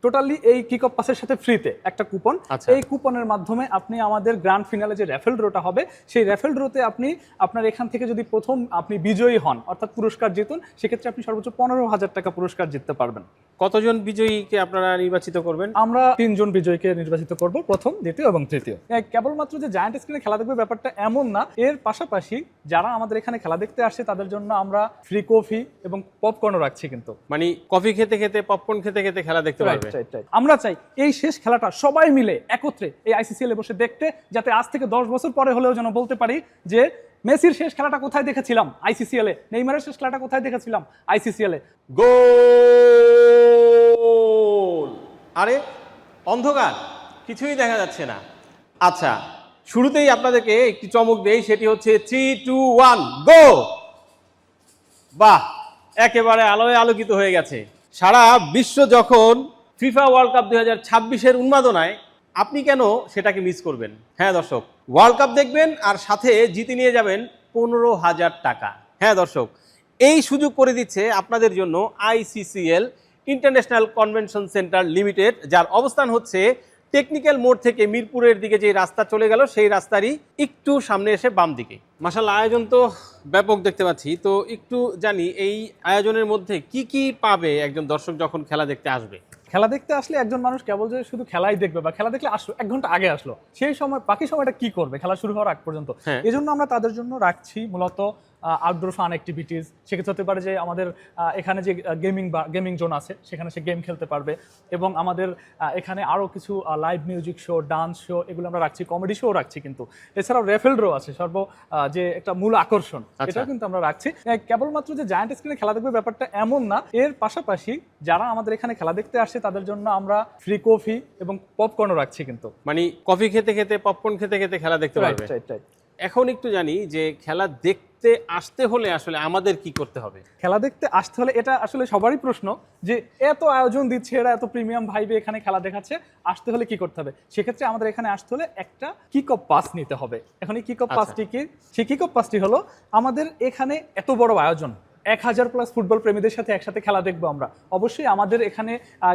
Totally এই kick off পাসের সাথে ফ্রিতে একটা কুপন। এই কুপনের মাধ্যমে আপনি আমাদের গ্র্যান্ড ফিনালে যে র্যাফেল ড্রটা হবে সেই র্যাফেল ড্রোতে আপনি আপনার এখান থেকে যদি প্রথম আপনি বিজয়ী হন অর্থাৎ পুরস্কার জিতুন, সেক্ষেত্রে আপনি সর্বোচ্চ 15,000 টাকা পুরস্কার জিততে পারবেন। কতজন বিজয়ীকে আপনারা নির্বাচিত করবেন? আমরা 3 জন বিজয়ীকে নির্বাচিত করব, প্রথম, দ্বিতীয় এবং তৃতীয়। কেবলমাত্র যে জায়ান্ট স্ক্রিনে খেলা দেখবে ব্যাপারটা এমন না, এর পাশাপাশি যারা আমাদের এখানে খেলা দেখতে আসছে তাদের জন্য আমরা ফ্রি কফি এবং পপকর্নও রাখছি। কিন্তু মানে কফি খেতে খেতে পপকর্ন খেতে খেতে খেলা দেখতে পারবে। আমরা চাই এই শেষ খেলাটা সবাই মিলে একত্রে এই আইসিসিএল এ বসে দেখতে, যাতে আজ থেকে 10 বছর পরে হলেও যেন বলতে পারি যে মেসির শেষ খেলাটা কোথায় দেখেছিলাম, আইসিসিএল এ। নেইমারের শেষ খেলাটা কোথায় দেখেছিলাম, আইসিসিএল এ। গোল! আরে অন্ধকার, কিছুই দেখা যাচ্ছে না। আচ্ছা, শুরুতেই আপনাদেরকে একটি চমক দেই, সেটি হচ্ছে 3, 2, 1 গো। বাহ, একেবারে আলোয় আলোকিত হয়ে গেছে। সারা বিশ্ব যখন ফিফা ওয়ার্ল্ড কাপ 2026-এর উন্মাদনায়, আপনি কেন সেটাকে মিস করবেন? হ্যাঁ দর্শক, ওয়ার্ল্ড কাপ দেখবেন আর সাথে জিতে নিয়ে যাবেন 15,000 টাকা। হ্যাঁ দর্শক, এই সুযোগ করে দিচ্ছে আপনাদের জন্য আইসিসিএল ইন্টারন্যাশনাল কনভেনশন সেন্টার লিমিটেড, যার অবস্থান হচ্ছে টেকনিক্যাল মোড় থেকে মিরপুরের দিকে যে রাস্তা চলে গেল সেই রাস্তারই একটু সামনে এসে বাম দিকে। মাশাআল্লাহ, আয়োজন তো ব্যাপক দেখতে পাচ্ছি। তো একটু জানি এই আয়োজনের মধ্যে কি কি পাবে একজন দর্শক যখন খেলা দেখতে আসবে? খেলা দেখতে আসলে একজন মানুষ কেবল যে শুধু খেলাই দেখবে বা খেলা দেখলে আসলো 1 ঘন্টা আগে আসলো, সেই সময় বাকি সময়টা কি করবে খেলা শুরু হওয়ার আগ পর্যন্ত, এজন্য আমরা তাদের জন্য রাখছি মূলত আউটডোর ফান অ্যাক্টিভিটিস। সেক্ষেত্রে হতে পারে যে আমাদের এখানে যে গেমিং জোন আছে সেখানে সে গেম খেলতে পারবে, এবং আমাদের এখানে আরও কিছু live music show, dance show, এগুলো আমরা রাখছি, কমেডি শো রাখছি। কিন্তু এছাড়াও রেফেল ড্র আছে যে একটা মূল আকর্ষণ, এটাও কিন্তু আমরা রাখছি। কেবলমাত্র যে জায়ান্ট স্ক্রিনে খেলা দেখবে ব্যাপারটা এমন না, এর পাশাপাশি যারা আমাদের এখানে খেলা দেখতে আসছে তাদের জন্য আমরা ফ্রি কফি এবং পপকর্নও রাখছি। কিন্তু মানে কফি খেতে খেতে পপকর্ন খেতে খেতে খেলা দেখতে পারবে। এখন একটু জানি যে খেলা দেখতে আসতে হলে আসলে আমাদের কি করতে হবে? খেলা দেখতে আসতে হলে, এটা আসলে সবারই প্রশ্ন যে এত আয়োজন দিচ্ছে, এরা এত প্রিমিয়াম ভাইবে এখানে খেলা দেখাচ্ছে, আসতে হলে কি করতে হবে? সেক্ষেত্রে আমাদের এখানে আসতে হলে একটা কিক অফ পাস নিতে হবে। এখন এই কিক অফ পাসটি কি? সেই কিক অফ পাসটি হলো আমাদের এখানে এত বড় আয়োজন, 1000+ ফুটবল প্রেমীদের সাথে একসাথে খেলা দেখবো আমরা। অবশ্যই আমাদের এখানে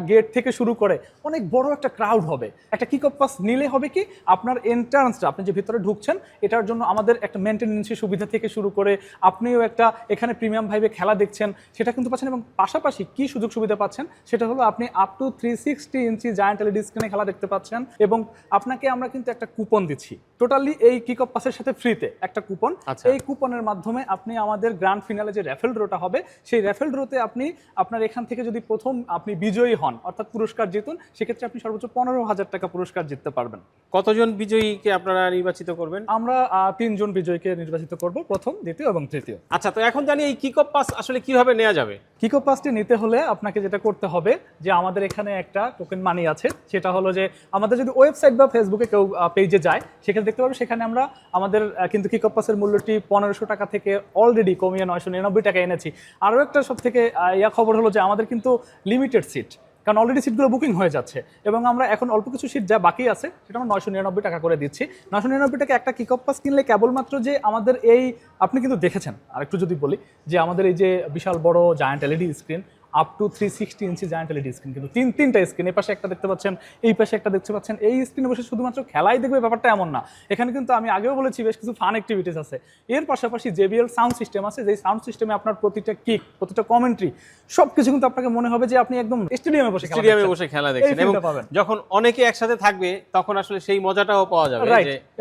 গেট থেকে শুরু করে অনেক বড় একটা ক্রাউড হবে। একটা কিক অফ পাস নিলে হবে কি, আপনার এন্ট্রান্সটা, আপনি যে ভিতরে ঢুকছেন, এটার জন্য আমাদের একটা মেনটেন্যান্সের সুবিধা থেকে শুরু করে আপনিও একটা এখানে প্রিমিয়াম ভাইবে খেলা দেখছেন সেটা কিন্তু পাচ্ছেন। এবং পাশাপাশি কি সুযোগ সুবিধা পাচ্ছেন সেটা হলো আপনি up to 360 inch giant LED স্ক্রিনে খেলা দেখতে পাচ্ছেন, এবং আপনাকে আমরা কিন্তু একটা কুপন দিচ্ছি টোটালি এই কিক অফ পাসের সাথে ফ্রিতে একটা কুপন। এই কুপনের মাধ্যমে আপনি আমাদের গ্র্যান্ড ফিনালে যে র্যাফেল ড্রটা হবে সেই র্যাফেল ড্রোতে আপনি আপনার এখান থেকে যদি প্রথম আপনি বিজয়ী হন অর্থাৎ পুরস্কার জিতুন, সেক্ষেত্রে আপনি সর্বোচ্চ 15,000 টাকা পুরস্কার জিততে পারবেন। কতজন বিজয়ীকে আপনারা নির্বাচিত করবেন? আমরা 3 জন বিজয়ীকে নির্বাচিত করব, প্রথম, দ্বিতীয় এবং তৃতীয়। আচ্ছা, তো এখন জানি এই কিক অফ পাস আসলে কিভাবে নেওয়া যাবে? কিক অফ পাসটি নিতে হলে আপনাকে যেটা করতে হবে যে আমাদের এখানে একটা টোকেন মানি আছে, সেটা হলো যে আমাদের যদি ওয়েবসাইট বা ফেসবুকে কেউ পেজে যায় সেখানে দেখতে পাবে, সেখানে আমরা আমাদের কিন্তু কিক অফ পাসের মূল্যটি 1500 টাকা থেকে অলরেডি কমিয়ে 999 টাকা এনেছি। আরও একটা সব থেকে খবর হলো যে আমাদের কিন্তু লিমিটেড সিট, কারণ অলরেডি সিটগুলো বুকিং হয়ে যাচ্ছে, এবং আমরা এখন অল্প কিছু সিট যা বাকি আছে সেটা আমরা 999 টাকা করে দিচ্ছি। 999 টাকা একটা কিক অফ পাস কিনলে কেবলমাত্র যে আমাদের এই, আপনি কিন্তু দেখেছেন, আরেকটু যদি বলি যে আমাদের এই যে বিশাল বড় giant LED screen, up to 360 inch giant LED screen, কিন্তু তিনটা স্ক্রিন, এই পাশে একটা দেখতে পাচ্ছেন, এই পাশে একটা দেখতে পাচ্ছেন। এই স্ক্রিনে বসে শুধুমাত্র খেলাই দেখবে ব্যাপারটা এমন না, এখানে কিন্তু আমি আগেও বলেছি বেশ কিছু ফান অ্যাক্টিভিটিস আছে। এর পাশাপাশি JBL সাউন্ড সিস্টেম আছে, যেই সাউন্ড সিস্টেমে আপনার প্রতিটা কিক, প্রতিটা কমেন্ট্রি, সবকিছু কিন্তু আপনাকে মনে হবে যে আপনি একদম স্টেডিয়ামে বসে খেলা দেখছেন। এবং যখন অনেকে একসাথে থাকবে তখন আসলে সেই মজাটাও পাওয়া যাবে।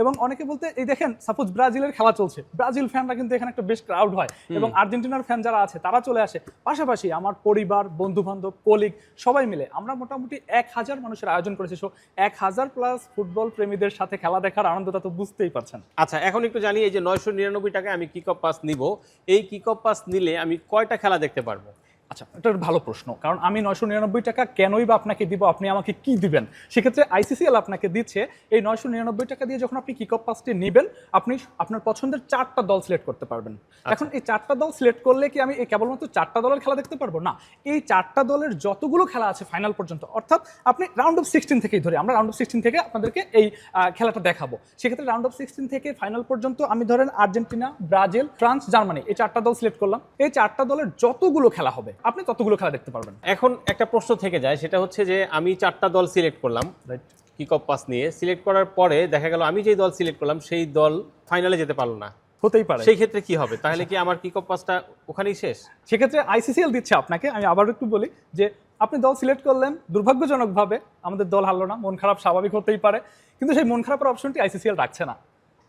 এবং অনেকে বলতে, এই দেখেন সাপোজ ব্রাজিলের খেলা চলছে, ব্রাজিল ফ্যানরা কিন্তু এখানে একটা বেশ ক্রাউড হয়, এবং আর্জেন্টিনার ফ্যান যারা আছে তারা চলে আসে। পাশাপাশি আমার পরিবার, বন্ধু-বান্ধব, কলিগ সবাই মিলে আমরা মোটামুটি 1000 মানুষের আয়োজন করেছি। 1000+ ফুটবল প্রেমীদের সাথে খেলা দেখার আনন্দটা তো বুঝতেই পারছেন। আচ্ছা, এখন একটু জানি এই যে 999 টাকায় আমি কিক অফ পাস নিব, এই কিক অফ পাস নিলে আমি কয়টা খেলা দেখতে পারবো? আচ্ছা, এটা ভালো প্রশ্ন, কারণ আমি 999 টাকা কেনই বা আপনাকে দিব, আপনি আমাকে কি দিবেন? সেক্ষেত্রে আইসিসিএল আপনাকে দিচ্ছে এই 999 টাকা দিয়ে যখন আপনি কিক অফ পাসটি নেবেন, আপনি আপনার পছন্দের 4টা দল সিলেক্ট করতে পারবেন। এখন এই 4টা দল সিলেক্ট করলে কি আমি এই কেবলমাত্র 4টা দলের খেলা দেখতে পারবো? না, এই 4টা দলের যতগুলো খেলা আছে ফাইনাল পর্যন্ত, অর্থাৎ আপনি রাউন্ড অফ 16 থেকেই ধরে, আমরা রাউন্ড অফ 16 থেকে আপনাদেরকে এই খেলাটা দেখাবো। সেক্ষেত্রে রাউন্ড অফ 16 থেকে ফাইনাল পর্যন্ত আমি ধরেন আর্জেন্টিনা, ব্রাজিল, ফ্রান্স, জার্মানি, এই 4টা দল সিলেক্ট করলাম। এই 4টা দলের যতগুলো খেলা হবে আপনি ততগুলো খেলা দেখতে পারবেন। এখন একটা প্রশ্ন থেকে যায়, সেটা হচ্ছে যে আমি 4টা দল সিলেক্ট করলাম রাইট। কিক অফ পাস নিয়ে, সিলেক্ট করার পরে দেখা গেল আমি যেই দল সিলেক্ট করলাম সেই দল ফাইনালে যেতে পারলো না, হতেই পারে। সেই ক্ষেত্রে কি হবে? তাহলে কি আমার কিক অফ পাসটা ওখানেই শেষ? সেক্ষেত্রে আইসিসিএল দিচ্ছে আপনাকে, আমি আবার একটু বলি যে আপনি দল সিলেক্ট করলেন, দুর্ভাগ্যজনকভাবে আমাদের দল হারলো না, মন খারাপ স্বাভাবিক হতেই পারে, কিন্তু সেই মন খারাপের অপশনটি আইসিসিএল রাখছে না।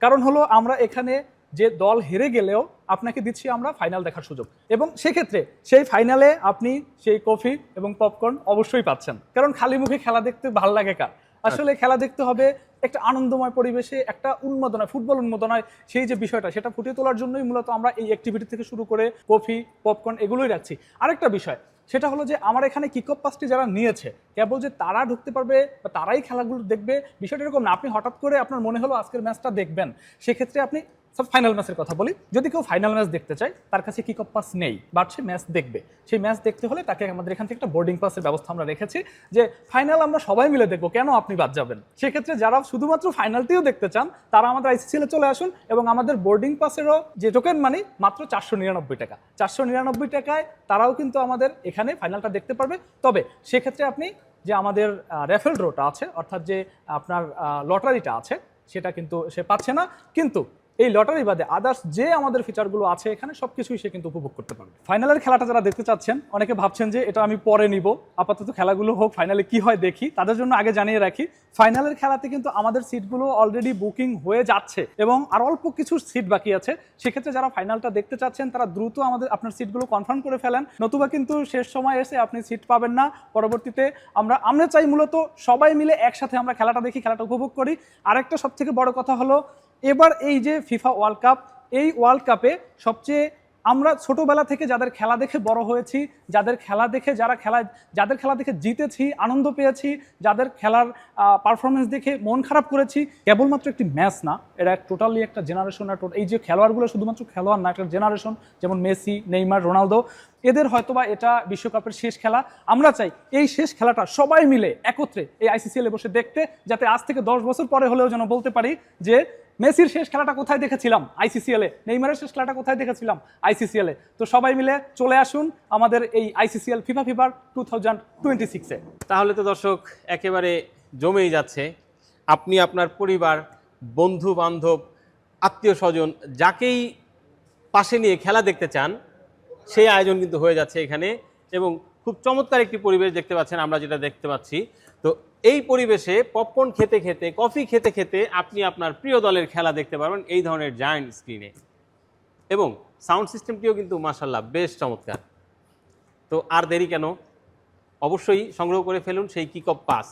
কারণ হলো আমরা এখানে যে দল হেরে গেলেও আপনাকে দিচ্ছি আমরা ফাইনাল দেখার সুযোগ, এবং সেক্ষেত্রে সেই ফাইনালে আপনি সেই কফি এবং পপকর্ন অবশ্যই পাচ্ছেন। কারণ খালি মুখে খেলা দেখতে ভাল লাগে কার? আসলে খেলা দেখতে হবে একটা আনন্দময় পরিবেশে, একটা উন্মাদনায়, ফুটবল উন্মাদনায় সেই যে বিষয়টা সেটা ফুটিয়ে তোলার জন্যই মূলত আমরা এই অ্যাক্টিভিটি থেকে শুরু করে কফি পপকর্ন এগুলোই রাখছি। আরেকটা বিষয় সেটা হলো যে আমার এখানে কিক অফ পাসটি যারা নিয়েছে কেবল যে তারা ঢুকতে পারবে বা তারাই খেলাগুলো দেখবে বিষয়টা এরকম না। আপনি হঠাৎ করে আপনার মনে হলো আজকের ম্যাচটা দেখবেন, সেক্ষেত্রে আপনি সব ফাইনাল ম্যাচের কথা বলি, যদি কেউ ফাইনাল ম্যাচ দেখতে চায় তার কাছে কিক অফ পাস নেই, বাট সে ম্যাচ দেখবে, সেই ম্যাচ দেখতে হলে তাকে আমাদের এখান থেকে একটা বোর্ডিং পাসের ব্যবস্থা আমরা রেখেছি যে ফাইনাল আমরা সবাই মিলে দেখবো, কেন আপনি বাদ যাবেন? সেক্ষেত্রে যারা শুধুমাত্র ফাইনালটিও দেখতে চান তারা আমাদের আইসিসিএলে চলে আসুন, এবং আমাদের বোর্ডিং পাসেরও যে টোকেন মানি মাত্র 499 টাকা, 499 টাকায় তারাও কিন্তু আমাদের এখানে ফাইনালটা দেখতে পারবে। তবে সেক্ষেত্রে আপনি যে আমাদের রেফেল ড্রটা আছে, অর্থাৎ যে আপনার লটারিটা আছে সেটা কিন্তু সে পাচ্ছে না, কিন্তু এই লটারি বাদে আদার্স যে আমাদের ফিচারগুলো আছে এখানে সবকিছুই সে কিন্তু উপভোগ করতে পারবে। ফাইনালের খেলাটা যারা দেখতে চাচ্ছেন, অনেকে ভাবছেন যে এটা আমি পরে নিব, আপাতত খেলাগুলো হোক, ফাইনালে কি হয় দেখি, তাদের জন্য আগে জানিয়ে রাখি ফাইনালের খেলাতে কিন্তু আমাদের সিটগুলো অলরেডি বুকিং হয়ে যাচ্ছে এবং আর অল্প কিছু সিট বাকি আছে। সেক্ষেত্রে যারা ফাইনালটা দেখতে চাচ্ছেন তারা দ্রুত আপনার সিটগুলো কনফার্ম করে ফেলেন, নতুবা কিন্তু শেষ সময় এসে আপনি সিট পাবেন না। পরবর্তীতে আমরা চাই মূলত সবাই মিলে একসাথে আমরা খেলাটা দেখি, খেলাটা উপভোগ করি। আরেকটা সব থেকে বড় কথা হলো এবার এই যে ফিফা ওয়ার্ল্ড কাপ, এই ওয়ার্ল্ড কাপে সবচেয়ে আমরা ছোটবেলা থেকে যাদের খেলা দেখে বড় হয়েছি, যাদের খেলা দেখে জিতেছি, আনন্দ পেয়েছি, যাদের খেলার পারফরমেন্স দেখে মন খারাপ করেছি, কেবলমাত্র একটি ম্যাচ না, এটা টোটালি একটা জেনারেশন। এই যে খেলোয়াড়গুলো শুধুমাত্র খেলোয়াড় না, একটা জেনারেশন, যেমন মেসি, নেইমার, রোনালদো, এদের হয়তোবা এটা বিশ্বকাপের শেষ খেলা। আমরা চাই এই শেষ খেলাটা সবাই মিলে একত্রে এই আইসিসিএলে বসে দেখতে, যাতে আজ থেকে 10 বছর পরে হলেও যেন বলতে পারি যে মেসির শেষ খেলাটা কোথায় দেখেছিলাম? আইসিসিএলে। নেইমারের শেষ খেলাটা কোথায় দেখেছিলাম? আইসিসিএলে। তো সবাই মিলে চলে আসুন আমাদের এই আইসিসিএল ফিফা ফিভার 2026-এ। তাহলে তো দর্শক একেবারে জমেই যাচ্ছে। আপনি আপনার পরিবার, বন্ধু বান্ধব, আত্মীয় স্বজন যাকেই পাশে নিয়ে খেলা দেখতে চান সেই আয়োজন কিন্তু হয়ে যাচ্ছে এখানে, এবং খুব চমৎকার একটি পরিবেশ দেখতে পাচ্ছেন আমরা যেটা দেখতে পাচ্ছি। তো এই পরিবেশে পপকর্ন খেতে খেতে, কফি খেতে খেতে আপনি আপনার প্রিয় দলের খেলা দেখতে পারবেন এই ধরনের জায়ান্ট স্ক্রিনে, এবং সাউন্ড সিস্টেমটিও কিন্তু মাশাআল্লাহ বেশ চমৎকার। তো আর দেরি কেন, অবশ্যই সংগ্রহ করে ফেলুন সেই কিক অফ পাস।